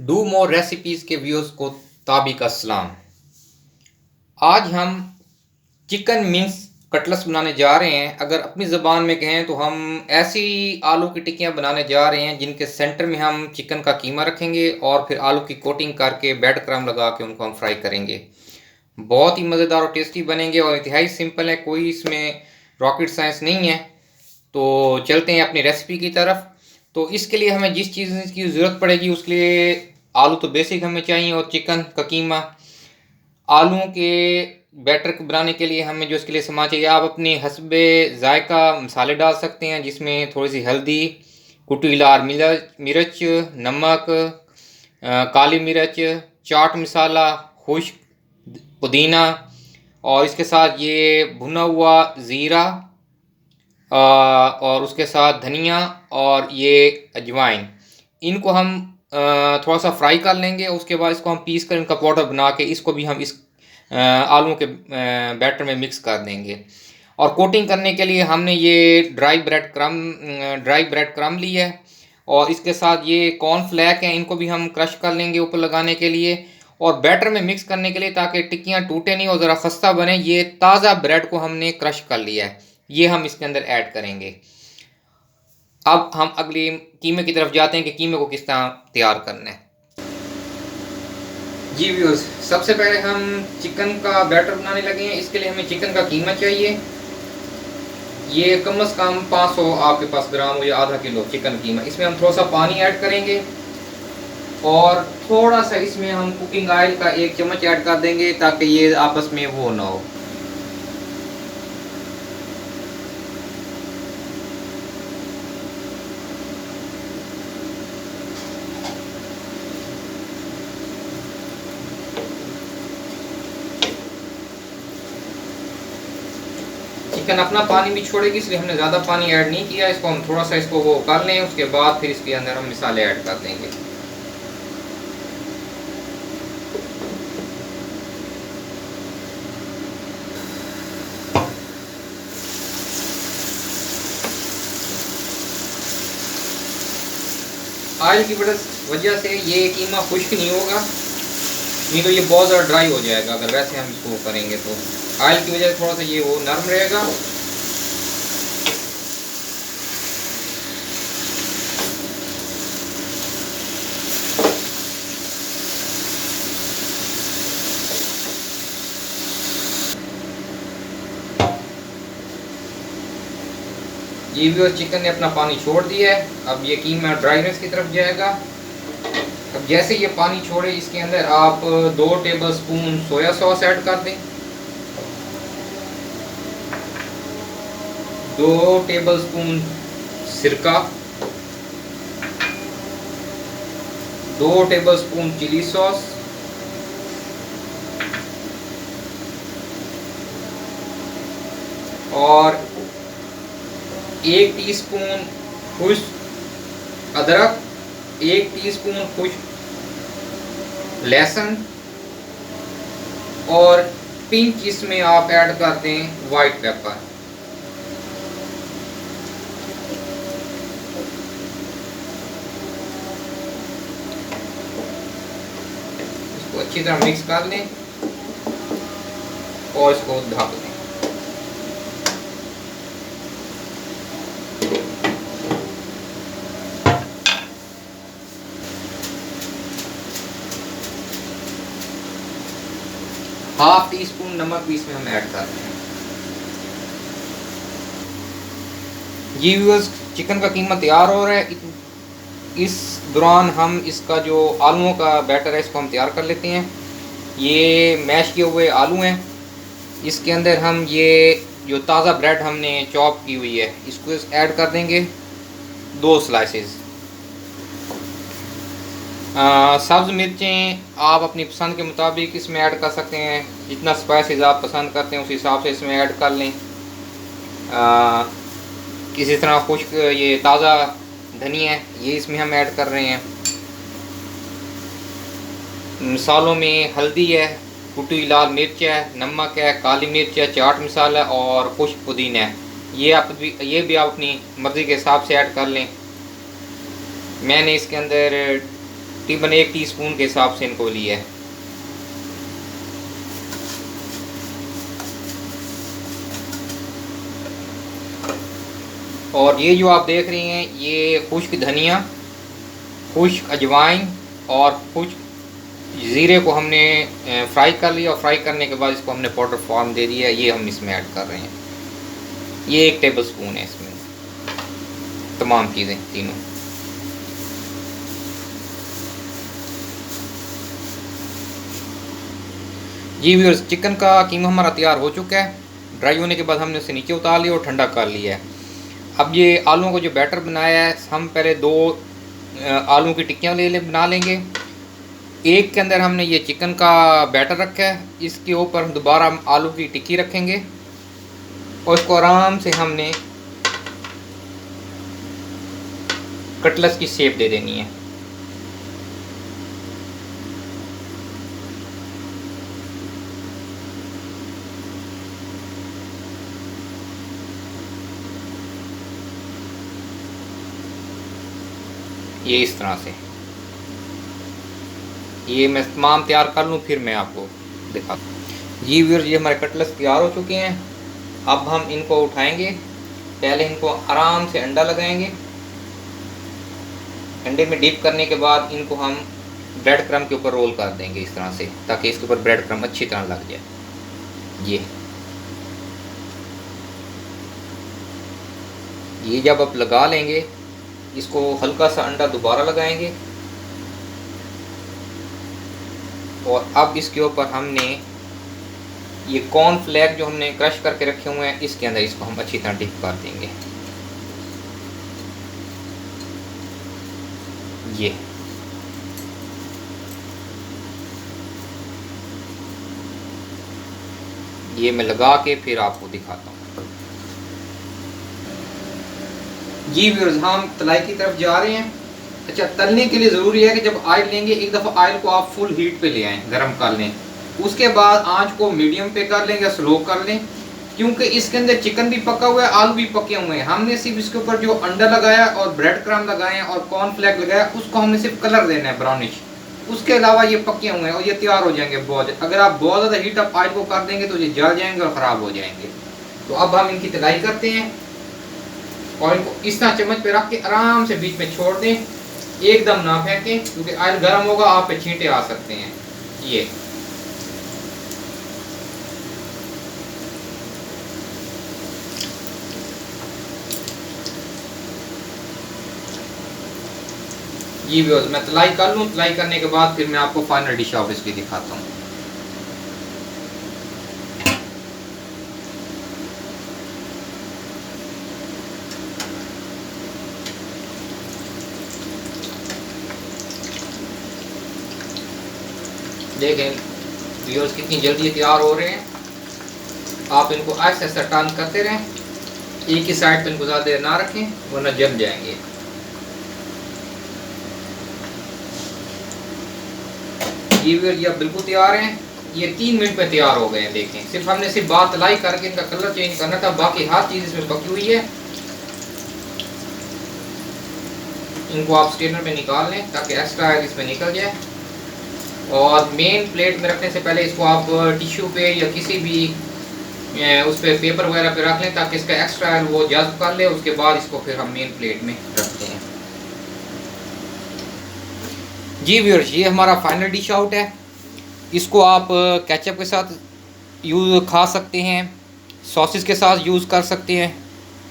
Do more recipes के viewers को ताबिक अस्सलाम। आज हम चिकन मिंस कटलेट्स बनाने जा रहे हैं। अगर अपनी ज़बान में कहें तो हम ऐसी आलू की टिक्कियाँ बनाने जा रहे हैं जिनके सेंटर में हम चिकन का कीमा रखेंगे और फिर आलू की कोटिंग करके ब्रेड क्रम्ब लगा के उनको हम फ्राई करेंगे। बहुत ही मज़ेदार और टेस्टी बनेंगे और इंतहाई सिंपल है, कोई इसमें रॉकेट साइंस नहीं है। तो चलते हैं अपनी रेसिपी की तरफ। तो इसके लिए हमें जिस चीज़ की ज़रूरत पड़ेगी उसके लिए आलू तो बेसिक हमें चाहिए और चिकन का कीमा। आलूओं के बैटर बनाने के लिए हमें जो इसके लिए सामान चाहिए, आप अपने हस्बे ज़ायका मसाले डाल सकते हैं, जिसमें थोड़ी सी हल्दी, कुटी लाल मिर्च, नमक, काली मिर्च, चाट मसाला, खुश्क पुदीना और इसके साथ ये भुना हुआ ज़ीरा और उसके साथ धनिया और ये अजवाइन। इनको हम थोड़ा सा फ्राई कर लेंगे। उसके बाद इसको हम पीस कर इनका पाउडर बना के इसको भी हम इस आलू के बैटर में मिक्स कर देंगे। और कोटिंग करने के लिए हमने ये ड्राई ब्रेड क्रम्ब ली है और इसके साथ ये कॉर्नफ्लेक हैं, इनको भी हम क्रश कर लेंगे ऊपर लगाने के लिए और बैटर में मिक्स करने के लिए, ताकि टिक्कियाँ टूटे नहीं और ज़रा खस्ता बने। ये ताज़ा ब्रेड को हमने क्रश कर लिया है, ये हम इसके अंदर ऐड करेंगे। अब हम अगली कीमे की तरफ जाते हैं कि कीमे को किस तरह तैयार करना है। जी व्यूअर्स, सबसे पहले हम चिकन का बैटर बनाने लगे हैं। इसके लिए हमें चिकन का कीमा चाहिए। ये कम से कम 500 आपके पास ग्राम हो या आधा किलो चिकन कीमा। इसमें हम थोड़ा सा पानी ऐड करेंगे और थोड़ा सा इसमें हम कुकिंग ऑयल का 1 चम्मच ऐड कर देंगे, ताकि ये आपस में वो ना हो। चिकन अपना पानी भी छोड़ेगी, इसलिए हमने ज़्यादा पानी ऐड नहीं किया। इसको हम थोड़ा सा इसको वो कर लें, उसके बाद फिर इसके अंदर हम मसाले ऐड कर देंगे। ऑयल की वजह से ये कीमा खुश्क नहीं होगा, नहीं तो ये बहुत ज़्यादा ड्राई हो जाएगा। अगर वैसे हम इसको करेंगे तो ऑयल की वजह से थोड़ा सा ये वो नरम रहेगा। ये भी और चिकन ने अपना पानी छोड़ दिया है। अब ये कीमा ड्राईनेस की तरफ जाएगा। अब जैसे ये पानी छोड़े, इसके अंदर आप 2 टेबलस्पून सोया सॉस ऐड कर दें, 2 टेबलस्पून सिरका, 2 टेबलस्पून चिली सॉस और 1 टीस्पून खुश्क अदरक, 1 टीस्पून खुश्क लहसुन और पिंच इसमें आप ऐड कर दें वाइट पेपर। इसको अच्छी तरह मिक्स कर लें और इसको ढक दें। ½ टीस्पून नमक भी इसमें हम ऐड कर रहे हैं। जी व्यूअर्स, चिकन का कीमा तैयार हो रहा है। इस दौरान हम इसका जो आलूओं का बैटर है इसको हम तैयार कर लेते हैं। ये मैश किए हुए आलू हैं, इसके अंदर हम ये जो ताज़ा ब्रेड हमने चॉप की हुई है इसको ऐड कर देंगे, 2 स्लाइसेस। सब्ज़ मिर्चें आप अपनी पसंद के मुताबिक इसमें ऐड कर सकते हैं। जितना स्पाइसेस आप पसंद करते हैं उस हिसाब से इसमें ऐड कर लें। इसी तरह खुश्क ये ताज़ा धनिया है, ये इसमें हम ऐड कर रहे हैं। मसालों में हल्दी है, कुटी लाल मिर्च है, नमक है, काली मिर्च है, चाट मसाला और खुश्क पुदीना है। ये भी आप अपनी मर्ज़ी के हिसाब से ऐड कर लें। मैंने इसके अंदर तकरीबन 1 टीस्पून के हिसाब से इनको लिया है। और ये जो आप देख रही हैं ये खुश्क धनिया, खुश्क अजवाइन और खुश्क ज़ीरे को हमने फ्राई कर लिया, और फ्राई करने के बाद इसको हमने पाउडर फॉर्म दे दिया। ये हम इसमें ऐड कर रहे हैं। ये 1 टेबल स्पून है इसमें, तमाम चीज़ें तीनों। जी व्यूअर्स, चिकन का कीमा हमारा तैयार हो चुका है। ड्राई होने के बाद हमने उसे नीचे उतार लिया और ठंडा कर लिया है। अब ये आलूओं को जो बैटर बनाया है, हम पहले 2 आलू की टिक्कियाँ बना लेंगे। एक के अंदर हमने ये चिकन का बैटर रखा है, इसके ऊपर दोबारा हम आलू की टिक्की रखेंगे और इसको आराम से हमने कटलेट्स की शेप दे देनी है। ये इस तरह से, ये मैं तमाम तैयार कर लूँ फिर मैं आपको दिखाता हूँ। जी व्यूअर्स, ये हमारे कटलेट्स तैयार हो चुके हैं। अब हम इनको उठाएंगे। पहले इनको आराम से अंडा लगाएंगे। अंडे में डिप करने के बाद इनको हम ब्रेड क्रम्ब के ऊपर रोल कर देंगे इस तरह से, ताकि इसके ऊपर ब्रेड क्रम्ब अच्छी तरह लग जाए। ये जब आप लगा लेंगे, इसको हल्का सा अंडा दोबारा लगाएंगे और अब इसके ऊपर हमने ये कॉर्नफ्लेक्स जो हमने क्रश करके रखे हुए हैं, इसके अंदर इसको हम अच्छी तरह डिप कर देंगे। ये मैं लगा के फिर आपको दिखाता हूँ। जी व्यूअर्स, हम तलाई की तरफ जा रहे हैं। अच्छा, तलने के लिए ज़रूरी है कि जब ऑयल लेंगे, एक दफ़ा ऑयल को आप फुल हीट पे ले आएँ, गर्म कर लें। उसके बाद आंच को मीडियम पे कर लें या स्लो कर लें, क्योंकि इसके अंदर चिकन भी पका हुआ है, आलू भी पके हुए हैं। हमने सिर्फ इसके ऊपर जो अंडा लगाया और ब्रेड क्रम्ब लगाए हैं और कॉर्नफ्लेक्स लगाया, उसको हमने सिर्फ कलर देना है ब्राउनिश। उसके अलावा ये पके हुए हैं और ये तैयार हो जाएंगे बहुत। अगर आप बहुत ज़्यादा हीट अप ऑयल को कर देंगे तो ये जल जाएंगे और ख़राब हो जाएंगे। तो अब हम इनकी तलाई करते हैं और इनको इस तरह चम्मच पे रख के आराम से बीच में छोड़ दें, एकदम ना फेंकें, क्योंकि ऑयल गर्म होगा, आप पे छींटे आ सकते हैं। ये व्यूअर्स, मैं तलाई कर लूँ। तलाई करने के बाद फिर मैं आपको फाइनल डिश आउट इसकी दिखाता हूँ। देखें व्यूअर्स कितनी जल्दी तैयार हो रहे हैं। आप इनको ऐसे ऐसे टर्न करते रहें, एक ही साइड पे इनको ज़्यादा देर ना रखें वरना जल जाएंगे। ये व्यूअर्स, ये बिल्कुल तैयार हैं। ये 3 मिनट पे तैयार हो गए हैं। देखें, सिर्फ हमने बात तलाई करके इनका कलर चेंज करना था, बाकी हर चीज़ इसमें पकी हुई है। इनको आप स्ट्रेनर में निकाल लें ताकि एक्स्ट्रा ऑयल इसमें निकल जाए। और मेन प्लेट में रखने से पहले इसको आप टिश्यू पे या किसी भी उस पर पेपर वगैरह पे रख लें ताकि इसका एक्स्ट्रा ऑयल वो जज़्ब कर ले। उसके बाद इसको फिर हम मेन प्लेट में रखते हैं। जी व्यूअर्स, ये हमारा फाइनल डिश आउट है। इसको आप केचप के साथ यूज़ खा सकते हैं, सॉसेस के साथ यूज़ कर सकते हैं,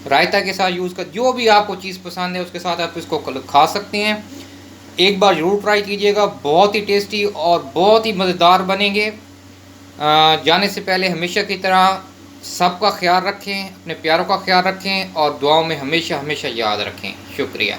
रायता के साथ यूज़ कर, जो भी आपको चीज़ पसंद है उसके साथ आप इसको खा सकते हैं। एक बार ज़रूर ट्राई कीजिएगा, बहुत ही टेस्टी और बहुत ही मज़ेदार बनेंगे। जाने से पहले हमेशा की तरह सबका ख्याल रखें, अपने प्यारों का ख्याल रखें और दुआओं में हमेशा हमेशा याद रखें। शुक्रिया।